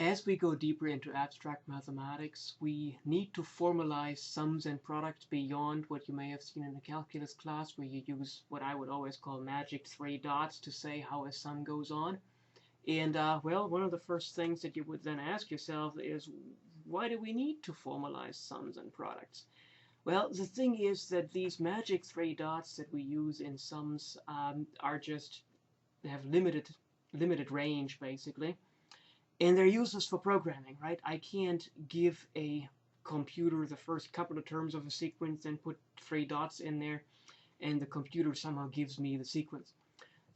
As we go deeper into abstract mathematics, we need to formalize sums and products beyond what you may have seen in a calculus class, where you use what I would always call magic 3 dots to say how a sum goes on. And well, one of the first things that you would then ask yourself is, why do we need to formalize sums and products? Well, the thing is that these magic 3 dots that we use in sums they have limited range, basically. And they're useless for programming, right? I can't give a computer the first couple of terms of a sequence and put 3 dots in there, and the computer somehow gives me the sequence.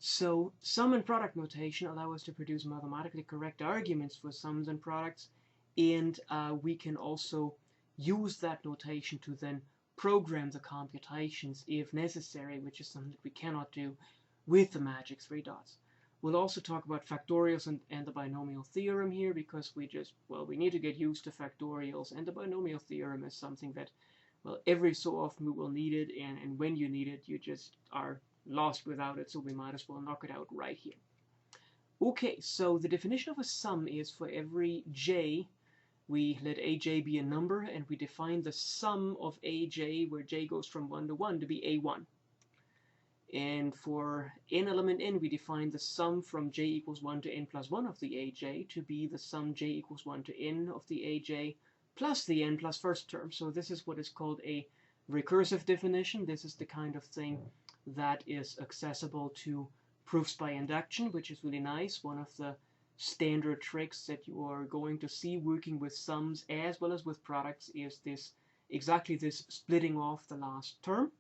So sum and product notation allow us to produce mathematically correct arguments for sums and products, and we can also use that notation to then program the computations if necessary, which is something that we cannot do with the magic 3 dots. We'll also talk about factorials and the binomial theorem here, because we need to get used to factorials, and the binomial theorem is something that, well, every so often we will need it, and when you need it, you just are lost without it, so we might as well knock it out right here. Okay, so the definition of a sum is, for every j, we let aj be a number, and we define the sum of aj, where j goes from 1 to 1, to be a1. And for n element n, we define the sum from j equals 1 to n plus 1 of the aj to be the sum j equals 1 to n of the aj plus the n plus first term. So this is what is called a recursive definition. This is the kind of thing that is accessible to proofs by induction, which is really nice. One of the standard tricks that you are going to see working with sums as well as with products is exactly this splitting off the last term.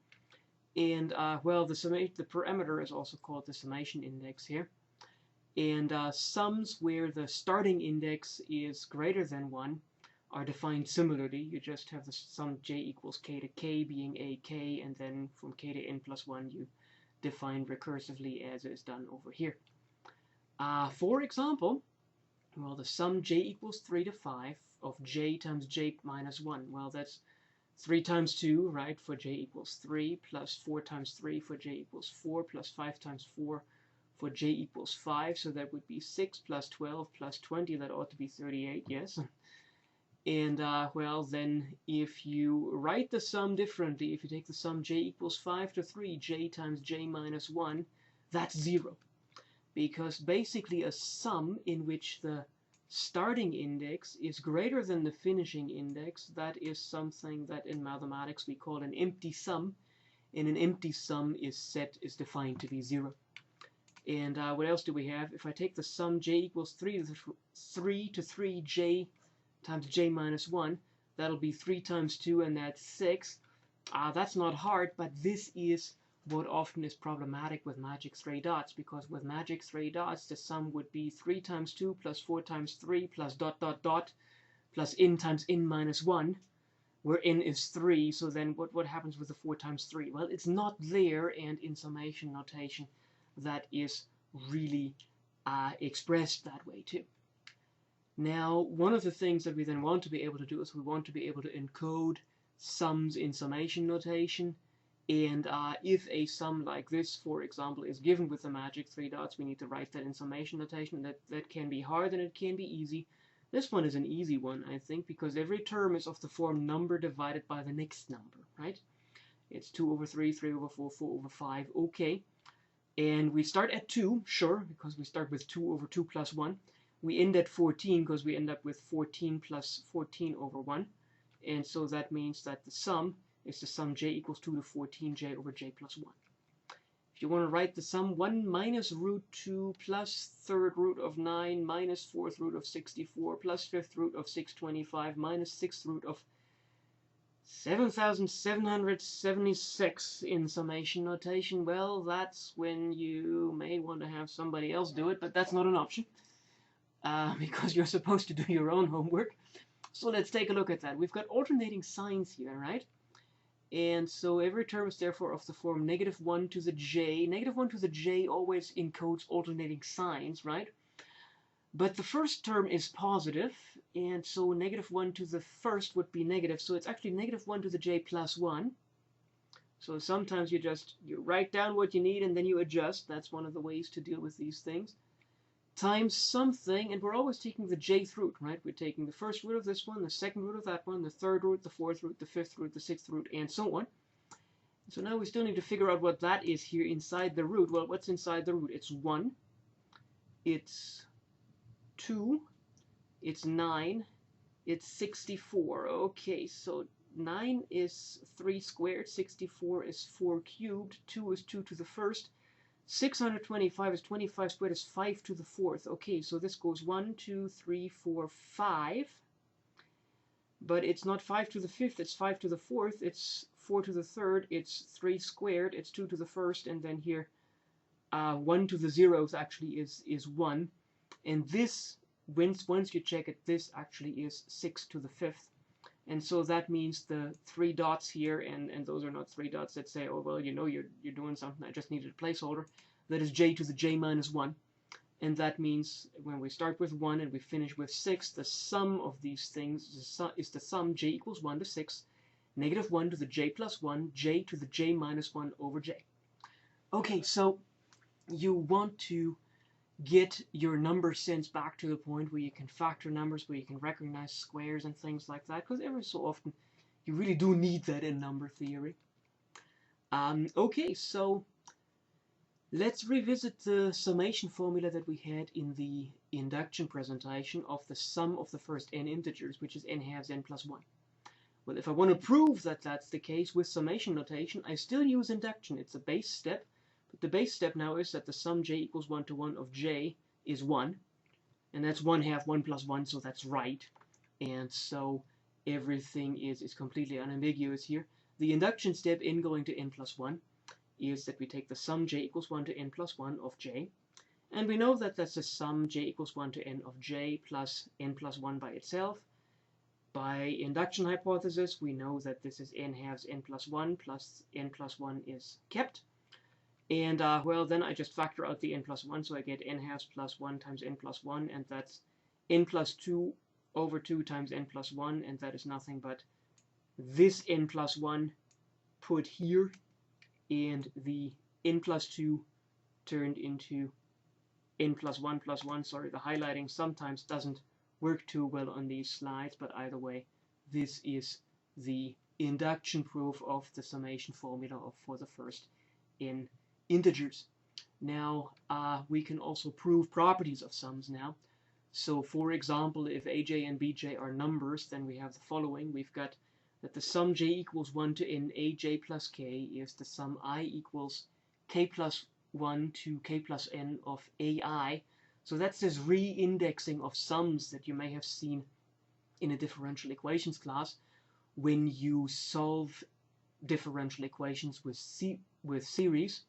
And well, the parameter is also called the summation index here. And sums where the starting index is greater than 1 are defined similarly. You just have the sum j equals k to k being ak, and then from k to n plus 1 you define recursively as is done over here. For example, well, the sum j equals 3 to 5 of j times j minus 1. Well, that's 3 times 2, right, for j equals 3, plus 4 times 3 for j equals 4, plus 5 times 4 for j equals 5, so that would be 6 plus 12 plus 20, that ought to be 38, yes. And, well, then if you write the sum differently, if you take the sum j equals 5 to 3, j times j minus 1, that's 0. Because basically a sum in which the starting index is greater than the finishing index, that is something that in mathematics we call an empty sum, and an empty sum is defined to be 0. And what else do we have? If I take the sum j equals 3 to 3 j times j minus 1, that'll be 3 times 2, and that's 6. That's not hard, but this is what often is problematic with magic 3 dots, because with magic 3 dots the sum would be 3 times 2 plus 4 times 3 plus dot dot dot plus n times n minus 1, where n is 3. So then what happens with the 4 times 3? Well, it's not there, and in summation notation that is really expressed that way too. Now, one of the things that we then want to be able to do is we want to be able to encode sums in summation notation. And if a sum like this, for example, is given with the magic 3 dots, we need to write that in summation notation. That can be hard and it can be easy. This one is an easy one, I think, because every term is of the form number divided by the next number, right? It's 2 over 3, 3 over 4, 4 over 5, okay. And we start at 2, sure, because we start with 2 over 2 plus 1. We end at 14 because we end up with 14 plus 14 over 1. And so that means that the sum is the sum j equals 2 to 14j over j plus 1. If you want to write the sum, 1 minus root 2 plus 3rd root of 9 minus 4th root of 64 plus 5th root of 625 minus 6th root of 7,776 in summation notation, well, that's when you may want to have somebody else do it, but that's not an option, because you're supposed to do your own homework. So let's take a look at that. We've got alternating signs here, right? And so every term is therefore of the form -1 to the j. -1 to the j always encodes alternating signs, right? But the first term is positive, and so -1 to the first would be negative. So it's actually -1 to the j plus 1. So sometimes you write down what you need and then you adjust. That's one of the ways to deal with these things. times something, and we're always taking the jth root, right? We're taking the first root of this one, the second root of that one, the third root, the fourth root, the fifth root, the sixth root, and so on. So now we still need to figure out what that is here inside the root. Well, what's inside the root? It's 1, it's 2, it's 9, it's 64. Okay, so 9 is 3 squared, 64 is 4 cubed, 2 is 2 to the first, 625 is 25 squared is 5 to the fourth. Okay, so this goes 1, 2, 3, 4, 5. But it's not 5 to the fifth, it's 5 to the fourth, it's 4 to the third, it's 3 squared, it's 2 to the first, and then here 1 to the zeros actually is 1. And this, once you check it, this actually is 6 to the fifth. And so that means the 3 dots here, and those are not 3 dots that say, oh, well, you know, you're doing something, I just needed a placeholder. That is j to the j minus 1. And that means when we start with 1 and we finish with 6, the sum of these things is the sum j equals 1 to 6, negative 1 to the j plus 1, j to the j minus 1 over j. Okay, so you want to get your number sense back to the point where you can factor numbers, where you can recognize squares and things like that, because every so often you really do need that in number theory. Okay, so let's revisit the summation formula that we had in the induction presentation of the sum of the first n integers, which is n halves n plus 1. Well, if I want to prove that that's the case with summation notation, I still use induction. It's a base step, but the base step now is that the sum j equals 1 to 1 of j is 1, and that's 1 half 1 plus 1, so that's right. And so everything is completely unambiguous here. The induction step in going to n plus 1 is that we take the sum j equals 1 to n plus 1 of j, and we know that that's the sum j equals 1 to n of j plus n plus 1 by itself. By induction hypothesis, we know that this is n halves n plus 1 plus n plus 1 is kept. And, well, then I just factor out the n plus 1, so I get n halves plus 1 times n plus 1, and that's n plus 2 over 2 times n plus 1, and that is nothing but this n plus 1 put here, and the n plus 2 turned into n plus 1 plus 1. Sorry, the highlighting sometimes doesn't work too well on these slides, but either way, this is the induction proof of the summation formula for the first n integers. Now, we can also prove properties of sums now. So, for example, if aj and bj are numbers, then we have the following. We've got that the sum j equals 1 to n aj plus k is the sum I equals k plus 1 to k plus n of ai. So that's this re-indexing of sums that you may have seen in a differential equations class when you solve differential equations with series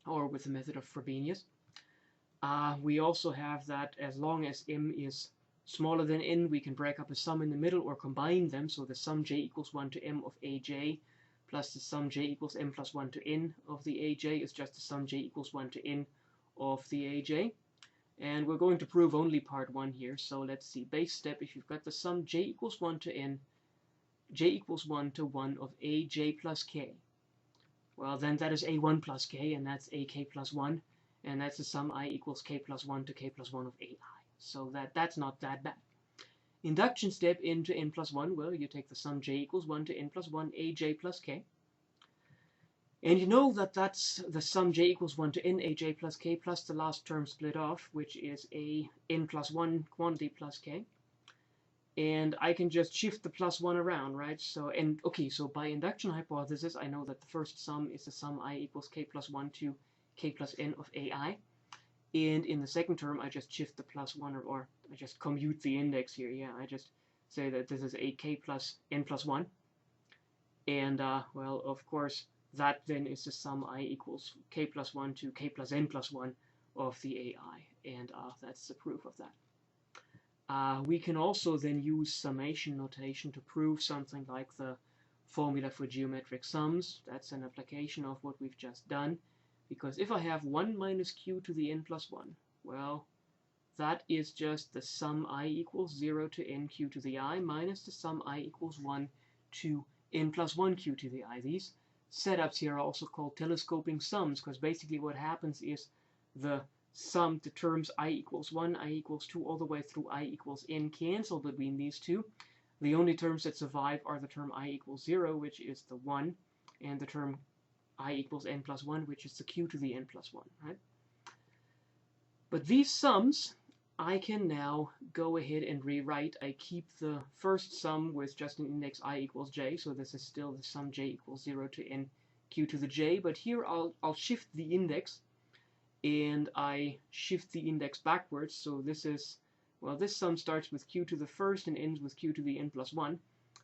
or with the method of Frobenius. We also have that as long as m is smaller than n, we can break up a sum in the middle or combine them. So the sum j equals 1 to m of aj plus the sum j equals m plus 1 to n of the aj is just the sum j equals 1 to n of the aj. And we're going to prove only part 1 here. So let's see. Base step, if you've got the sum j equals 1 to n, j equals 1 to 1 of aj plus k. Well, then that is a1 plus k, and that's ak plus 1. And that's the sum I equals k plus 1 to k plus 1 of ai. So that's not that bad. Induction step into n plus 1, well, you take the sum j equals 1 to n plus 1 aj plus k. And you know that that's the sum j equals 1 to n aj plus k plus the last term split off, which is a n plus 1 quantity plus k. And I can just shift the plus 1 around, right? So, and okay, so by induction hypothesis, I know that the first sum is the sum I equals k plus 1 to k plus n of ai. And in the second term, I just shift the plus 1, or I just commute the index here. Yeah, I just say that this is a k plus n plus 1. And, well, of course, that then is the sum I equals k plus 1 to k plus n plus 1 of the ai. And that's the proof of that. We can also then use summation notation to prove something like the formula for geometric sums. That's an application of what we've just done. Because if I have 1 minus q to the n plus 1, well, that is just the sum I equals 0 to nq to the I minus the sum I equals 1 to n plus 1q to the I. These setups here are also called telescoping sums, because basically what happens is the sum the terms I equals 1, I equals 2, all the way through I equals n cancel between these two. The only terms that survive are the term I equals 0, which is the 1, and the term I equals n plus 1, which is the q to the n plus 1, right? But these sums, I can now go ahead and rewrite. I keep the first sum with just an index I equals j, so this is still the sum j equals 0 to n q to the j, but here I'll shift the index, and I shift the index backwards, so this is, well, this sum starts with q to the first and ends with q to the n plus 1.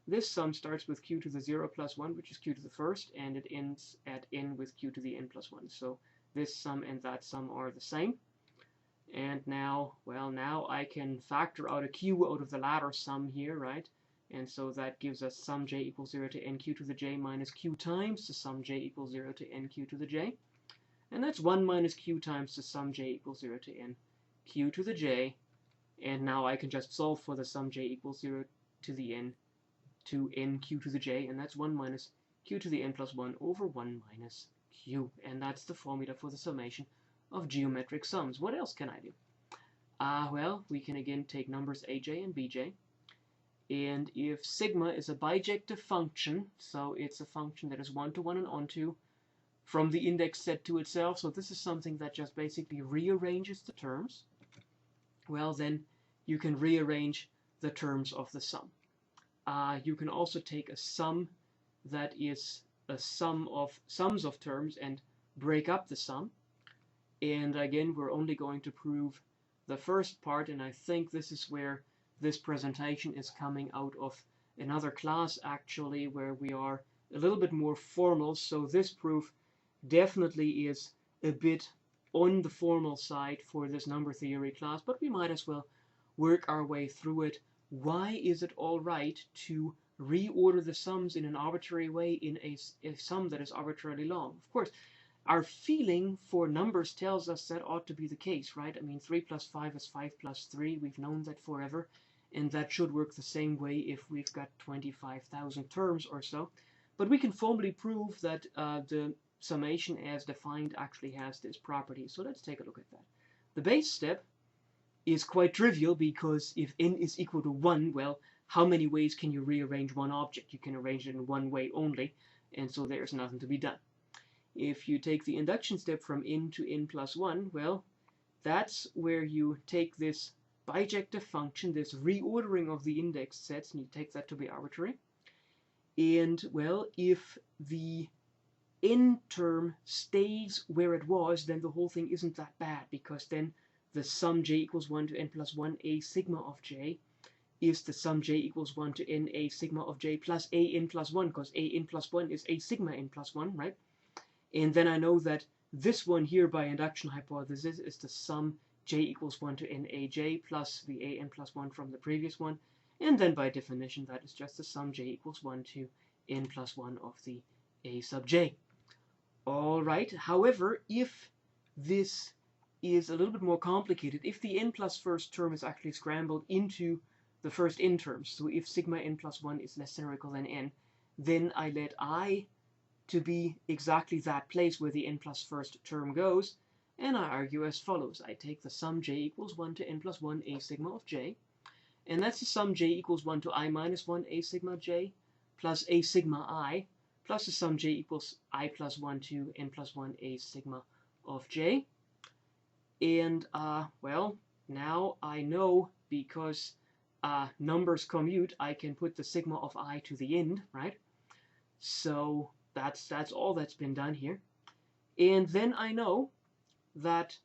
This sum starts with q to the 0 plus 1, which is q to the first, and it ends at n with q to the n plus 1. So this sum and that sum are the same. And now, well, now I can factor out a q out of the latter sum here, right? And so that gives us sum j equals 0 to n q to the j minus q times the sum j equals 0 to n q to the j. And that's 1 minus q times the sum j equals 0 to n q to the j. And now I can just solve for the sum j equals 0 to the n to n q to the j, and that's 1 minus q to the n plus 1 over 1 minus q. And that's the formula for the summation of geometric sums. What else can I do? Well, we can again take numbers aj and bj. And if sigma is a bijective function, so it's a function that is one-to-one and onto from the index set to itself, so this is something that just basically rearranges the terms, well, then you can rearrange the terms of the sum. You can also take a sum that is a sum of sums of terms and break up the sum. And again, we're only going to prove the first part, and I think this is where this presentation is coming out of another class, actually, where we are a little bit more formal. So this proof definitely is a bit on the formal side for this number theory class, but we might as well work our way through it. Why is it all right to reorder the sums in an arbitrary way in a sum that is arbitrarily long? Of course, our feeling for numbers tells us that ought to be the case, right? I mean, 3 plus 5 is 5 plus 3. We've known that forever, and that should work the same way if we've got 25,000 terms or so. But we can formally prove that the summation as defined actually has this property. So let's take a look at that. The base step is quite trivial, because if n is equal to 1, well, how many ways can you rearrange one object? You can arrange it in one way only, and so there's nothing to be done. If you take the induction step from n to n plus 1, well, that's where you take this bijective function, this reordering of the index sets, and you take that to be arbitrary. And, well, if the n term stays where it was, then the whole thing isn't that bad, because then the sum j equals 1 to n plus 1 a sigma of j is the sum j equals 1 to n a sigma of j plus a n plus 1, because a n plus 1 is a sigma n plus 1, right? And then I know that this one here by induction hypothesis is the sum j equals 1 to n a j plus the a n plus 1 from the previous one. And then by definition, that is just the sum j equals 1 to n plus 1 of the a sub j. All right, however, if this is a little bit more complicated, if the n plus first term is actually scrambled into the first n terms, so if sigma n plus 1 is less than or equal than n, then I let I to be exactly that place where the n plus first term goes, and I argue as follows. I take the sum j equals 1 to n plus 1 a sigma of j, and that's the sum j equals 1 to I minus 1 a sigma j plus a sigma I, plus the sum j equals I plus 1 to n plus 1 a sigma of j. And, well, now I know, because numbers commute, I can put the sigma of I to the end, right? So that's all that's been done here. And then I know that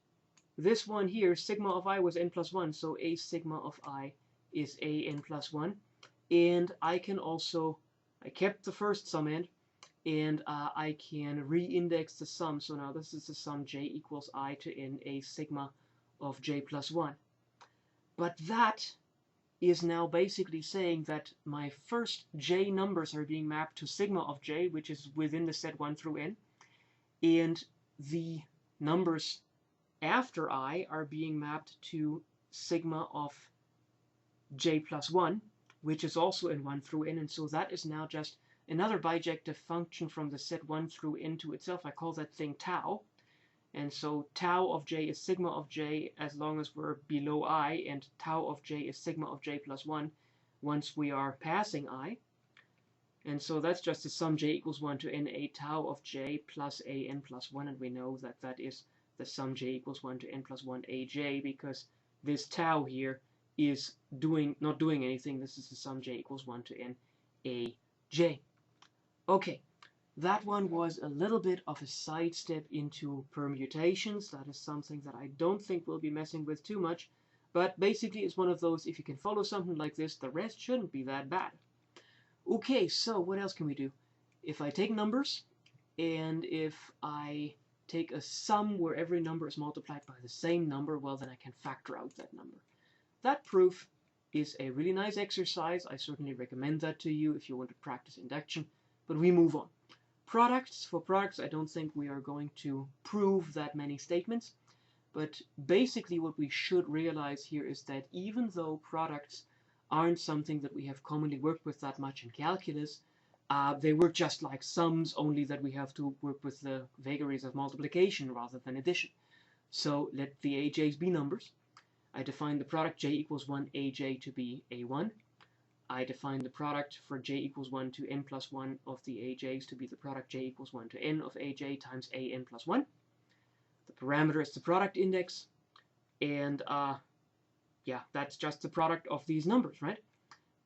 this one here, sigma of I was n plus 1, so a sigma of I is a n plus 1. And I can also, I kept the first summand, and I can re-index the sum. So now this is the sum j equals I to n a sigma of j plus 1. But that is now basically saying that my first j numbers are being mapped to sigma of j, which is within the set 1 through n, and the numbers after I are being mapped to sigma of j plus 1, which is also in 1 through n, and so that is now just another bijective function from the set 1 through n to itself. I call that thing tau, And so tau of j is sigma of j as long as we're below I, and tau of j is sigma of j plus 1 once we are passing I. And so that's just the sum j equals 1 to n a tau of j plus a n plus 1, and we know that that is the sum j equals 1 to n plus 1 aj, because this tau here is not doing anything. This is the sum j equals 1 to n a j. Okay, that one was a little bit of a sidestep into permutations. That is something that I don't think we'll be messing with too much, but basically it's one of those, if you can follow something like this, the rest shouldn't be that bad. Okay, so what else can we do? If I take numbers, and if I take a sum where every number is multiplied by the same number, well, then I can factor out that number. That proof is a really nice exercise. I certainly recommend that to you if you want to practice induction, but we move on. Products. For products, I don't think we are going to prove that many statements, but basically what we should realize here is that even though products aren't something that we have commonly worked with that much in calculus, they work just like sums, only that we have to work with the vagaries of multiplication rather than addition. So let the aj's be numbers. I define the product j equals 1 aj to be a1. I define the product for j equals 1 to n plus 1 of the aj's to be the product j equals 1 to n of aj times a n plus 1. The parameter is the product index, and yeah, that's just the product of these numbers, right?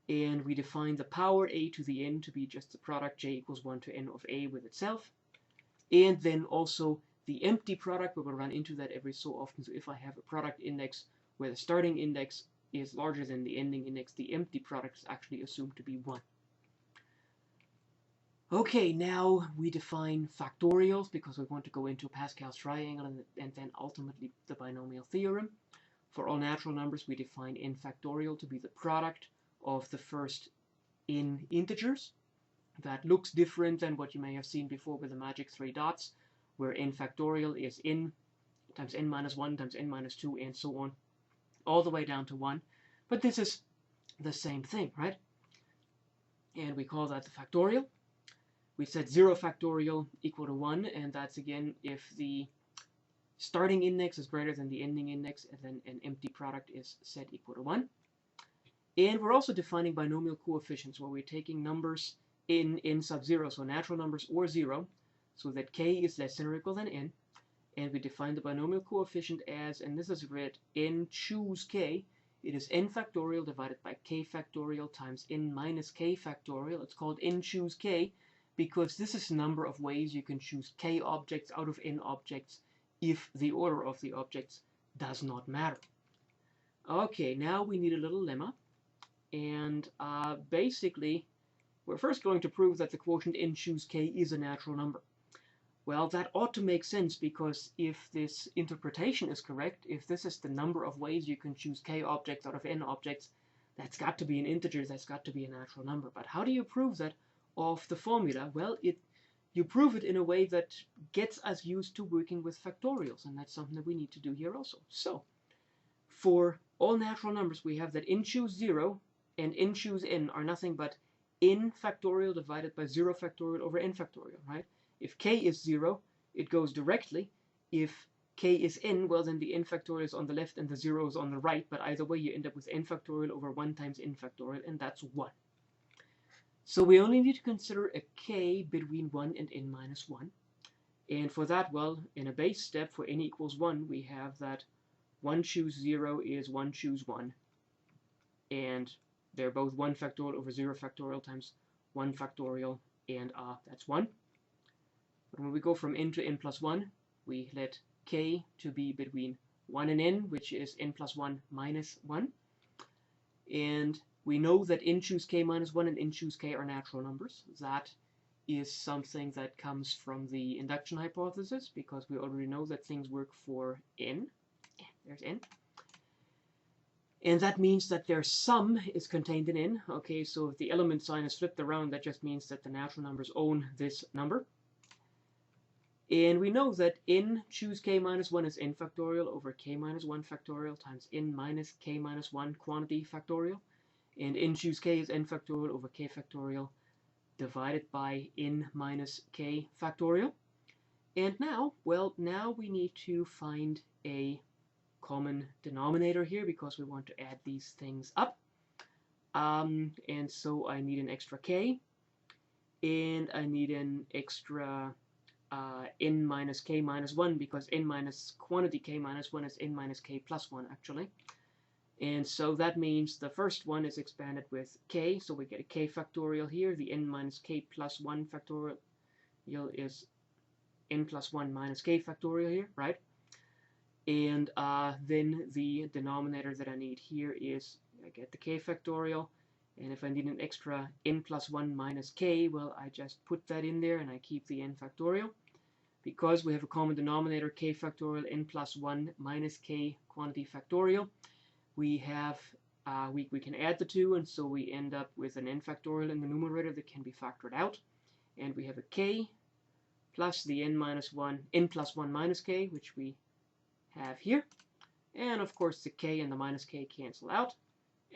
And we define the power a to the n to be just the product j equals 1 to n of a with itself. And then also the empty product, we're going to run into that every so often. So if I have a product index where the starting index is larger than the ending index, the empty product is actually assumed to be 1. Okay, now we define factorials because we want to go into Pascal's triangle and then ultimately the binomial theorem. For all natural numbers, we define n factorial to be the product of the first n integers. That looks different than what you may have seen before with the magic 3 dots, where n factorial is n times n minus 1 times n minus 2 and so on, all the way down to 1. But this is the same thing, right? And we call that the factorial. We set 0 factorial equal to 1, and that's again if the starting index is greater than the ending index, and then an empty product is set equal to 1. And we're also defining binomial coefficients, where we're taking numbers in n sub 0, so natural numbers or 0, so that k is less than or equal than n. And we define the binomial coefficient as, and this is read n choose k, it is n factorial divided by k factorial times n minus k factorial. It's called n choose k because this is the number of ways you can choose k objects out of n objects if the order of the objects does not matter. Okay, now we need a little lemma, and basically we're first going to prove that the quotient n choose k is a natural number. Well, that ought to make sense, because if this interpretation is correct, if this is the number of ways you can choose k objects out of n objects, that's got to be an integer, that's got to be a natural number. But how do you prove that of the formula? Well, you prove it in a way that gets us used to working with factorials, and that's something that we need to do here also. So, for all natural numbers, we have that n choose 0 and n choose n are nothing but n factorial divided by 0 factorial over n factorial, right? If k is 0, it goes directly. If k is n, well, then the n factorial is on the left and the 0 is on the right, but either way you end up with n factorial over 1 times n factorial, and that's 1. So we only need to consider a k between 1 and n minus 1. And for that, well, in a base step for n equals 1, we have that 1 choose 0 is 1 choose 1. And they're both 1 factorial over 0 factorial times 1 factorial, and that's 1. But when we go from n to n plus 1, we let k to be between 1 and n, which is n plus 1 minus 1. And we know that n choose k minus 1 and n choose k are natural numbers. That is something that comes from the induction hypothesis, because we already know that things work for n. There's n. And that means that their sum is contained in n. Okay, so if the element sign is flipped around, that just means that the natural numbers own this number. And we know that n choose k minus 1 is n factorial over k minus 1 factorial times n minus k minus 1 quantity factorial. And n choose k is n factorial over k factorial divided by n minus k factorial. And now, well, now we need to find a common denominator here because we want to add these things up. And so I need an extra k, and I need an extra n minus k minus 1, because n minus quantity k minus 1 is n minus k plus 1, actually. And so that means the first one is expanded with k, so we get a k factorial here. The n minus k plus 1 factorial is n plus 1 minus k factorial here, right? And then the denominator that I need here is, I get the k factorial, and if I need an extra n plus 1 minus k, well, I just put that in there and I keep the n factorial. Because we have a common denominator, k factorial, n plus 1 minus k quantity factorial, we have we can add the two, and so we end up with an n factorial in the numerator that can be factored out, and we have a k plus the n plus 1 minus k, which we have here, and of course the k and the minus k cancel out,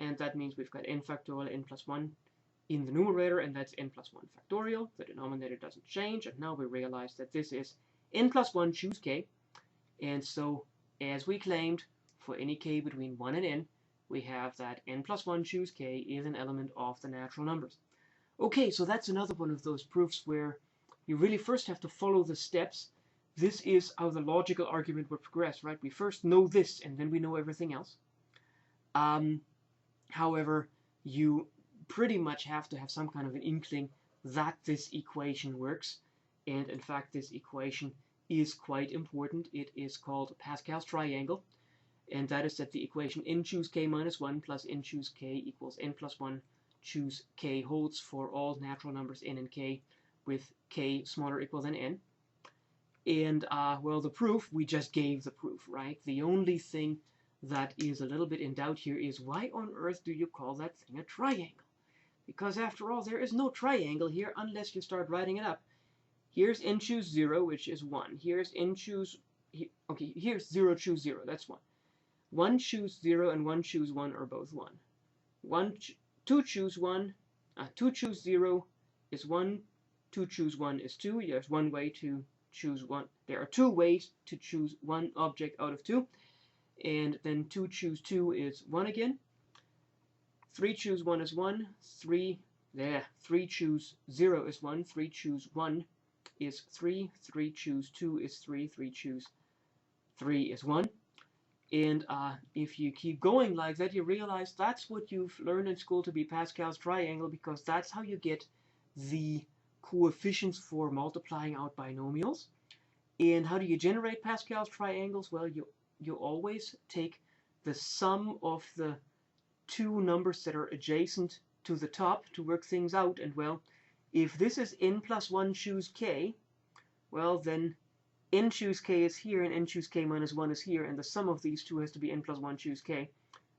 and that means we've got n factorial n plus 1 in the numerator, and that's n plus 1 factorial. The denominator doesn't change, and now we realize that this is n plus 1 choose k, and so as we claimed, for any k between 1 and n, we have that n plus 1 choose k is an element of the natural numbers. Okay, so that's another one of those proofs where you really first have to follow the steps. This is how the logical argument would progress, right? We first know this, and then we know everything else. However, you pretty much have to have some kind of an inkling that this equation works, and in fact this equation is quite important. It is called Pascal's triangle, and that is that the equation n choose k minus 1 plus n choose k equals n plus 1 choose k holds for all natural numbers n and k with k smaller or equal than n. And well, the proof, we just gave the proof, right? The only thing that is a little bit in doubt here is, why on earth do you call that thing a triangle? Because after all, there is no triangle here unless you start writing it up. Here's n choose 0, which is 1. Here's n choose, okay, here's 0 choose 0, that's 1. 1 choose 0 and 1 choose 1 are both 1. 2 choose 1, 2 choose 0 is 1, 2 choose 1 is 2. There's one way to choose 1. There are two ways to choose one object out of 2. And then 2 choose 2 is 1 again. 3 choose 1 is 1. 3 choose 0 is 1. 3 choose 1 is 3. 3 choose 2 is 3. 3 choose 3 is 1. And if you keep going like that, you realize that's what you've learned in school to be Pascal's triangle, because that's how you get the coefficients for multiplying out binomials. And how do you generate Pascal's triangles? Well, you always take the sum of the two numbers that are adjacent to the top to work things out. And well, if this is n plus 1 choose k, well then n choose k is here and n choose k minus 1 is here, and the sum of these two has to be n plus 1 choose k.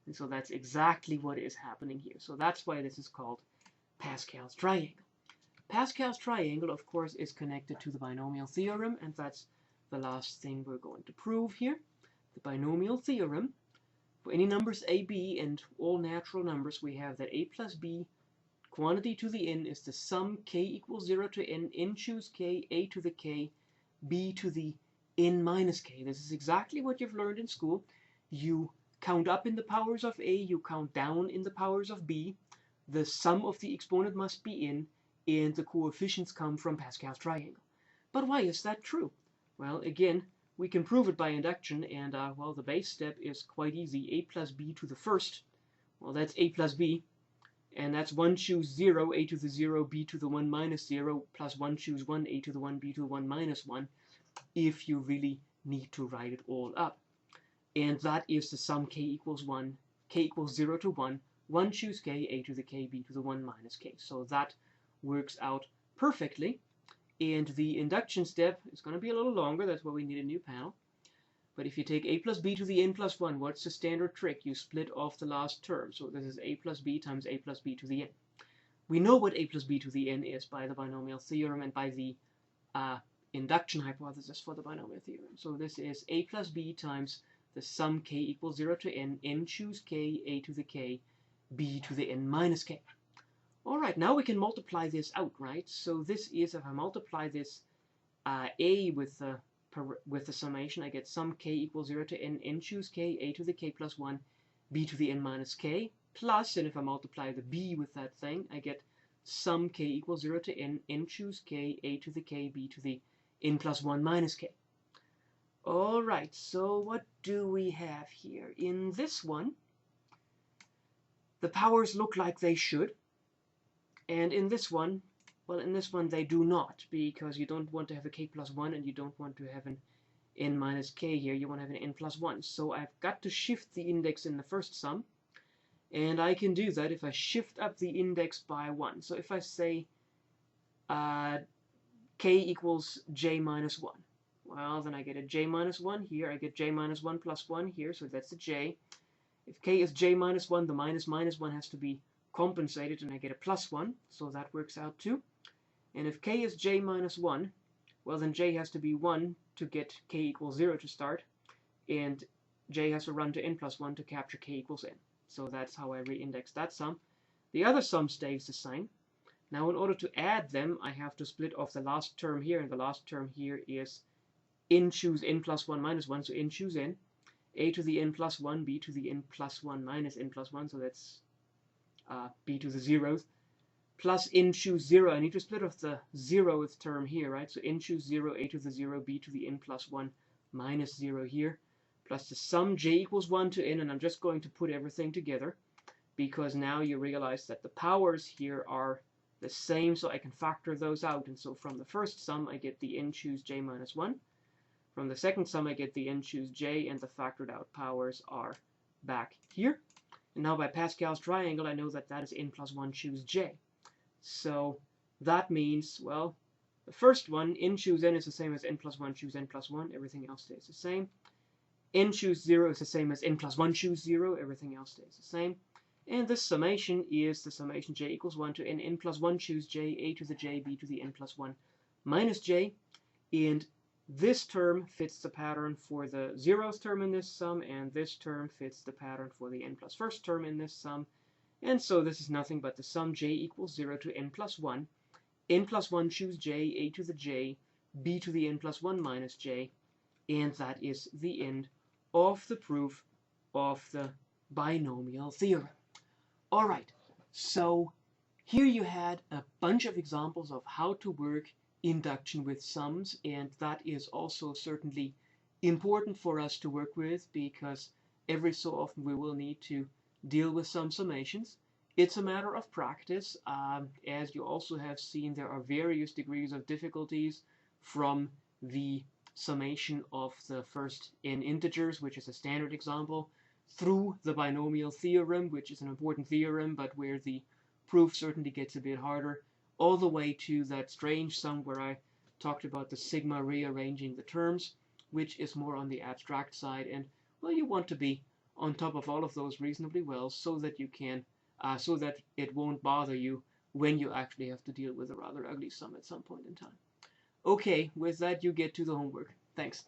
And so that's exactly what is happening here. So that's why this is called Pascal's triangle. Pascal's triangle, of course, is connected to the binomial theorem, and that's the last thing we're going to prove here. The binomial theorem, for any numbers a, b, and all natural numbers, we have that a plus b, quantity to the n, is the sum k equals 0 to n, n choose k, a to the k, b to the n minus k. This is exactly what you've learned in school. You count up in the powers of a, you count down in the powers of b, the sum of the exponent must be n, and the coefficients come from Pascal's triangle. But why is that true? Well, again, we can prove it by induction, and well, the base step is quite easy. A plus b to the first, well, that's a plus b, and that's 1 choose 0, a to the 0, b to the 1 minus 0, plus 1 choose 1, a to the 1, b to the 1 minus 1, if you really need to write it all up. And that is the sum k equals 1, k equals 0 to 1, 1 choose k, a to the k, b to the 1 minus k. So that works out perfectly. And the induction step is going to be a little longer. That's why we need a new panel. But if you take a plus b to the n plus 1, what's the standard trick? You split off the last term. So this is a plus b times a plus b to the n. We know what a plus b to the n is by the binomial theorem and by the induction hypothesis for the binomial theorem. So this is a plus b times the sum k equals 0 to n, n choose k, a to the k, b to the n minus k. All right, now we can multiply this out, right? So this is, if I multiply this a with the summation, I get sum k equals 0 to n choose k, a to the k plus 1, b to the n minus k, plus, and if I multiply the b with that thing, I get sum k equals 0 to n choose k, a to the k, b to the n plus 1 minus k. Alright, so what do we have here? In this one, the powers look like they should, and in this one, well, in this one they do not, because you don't want to have a k plus 1 and you don't want to have an n minus k here, you want to have an n plus 1. So I've got to shift the index in the first sum, and I can do that if I shift up the index by 1. So if I say k equals j minus 1, well, then I get a j minus 1 here, I get j minus 1 plus 1 here, so that's a j. If k is j minus 1, the minus 1 has to be compensated, and I get a plus 1, so that works out too. And if k is j minus 1, well, then j has to be 1 to get k equals 0 to start, and j has to run to n plus 1 to capture k equals n. So that's how I reindex that sum. The other sum stays the same. Now, in order to add them, I have to split off the last term here, and the last term here is n choose n plus 1 minus 1, so n choose n, a to the n plus 1, b to the n plus 1 minus n plus 1, so that's b to the 0th, plus n choose 0. I need to split off the 0th term here, right? So n choose 0, a to the 0, b to the n plus 1 minus 0 here, plus the sum j equals 1 to n, and I'm just going to put everything together, because now you realize that the powers here are the same, so I can factor those out. And so from the first sum, I get the n choose j minus 1. From the second sum, I get the n choose j, and the factored out powers are back here. And now by Pascal's triangle, I know that that is n plus 1 choose j. So that means, well, the first one, n choose n, is the same as n plus 1 choose n plus 1. Everything else stays the same. N choose 0 is the same as n plus 1 choose 0. Everything else stays the same. And this summation is the summation j equals 1 to n plus 1 choose j, a to the j, b to the n plus 1 minus j. And this term fits the pattern for the 0th term in this sum, and this term fits the pattern for the n plus 1st term in this sum. And so this is nothing but the sum j equals 0 to n plus 1 choose j, a to the j, b to the n plus 1 minus j, and that is the end of the proof of the binomial theorem. Alright, so here you had a bunch of examples of how to work induction with sums, and that is also certainly important for us to work with, because every so often we will need to deal with some summations. It's a matter of practice. As you also have seen, there are various degrees of difficulties, from the summation of the first n integers, which is a standard example, through the binomial theorem, which is an important theorem, but where the proof certainly gets a bit harder, all the way to that strange sum where I talked about the sigma rearranging the terms, which is more on the abstract side. And, well, you want to be on top of all of those reasonably well, so that you can, so that it won't bother you when you actually have to deal with a rather ugly sum at some point in time. Okay, with that you get to the homework. Thanks.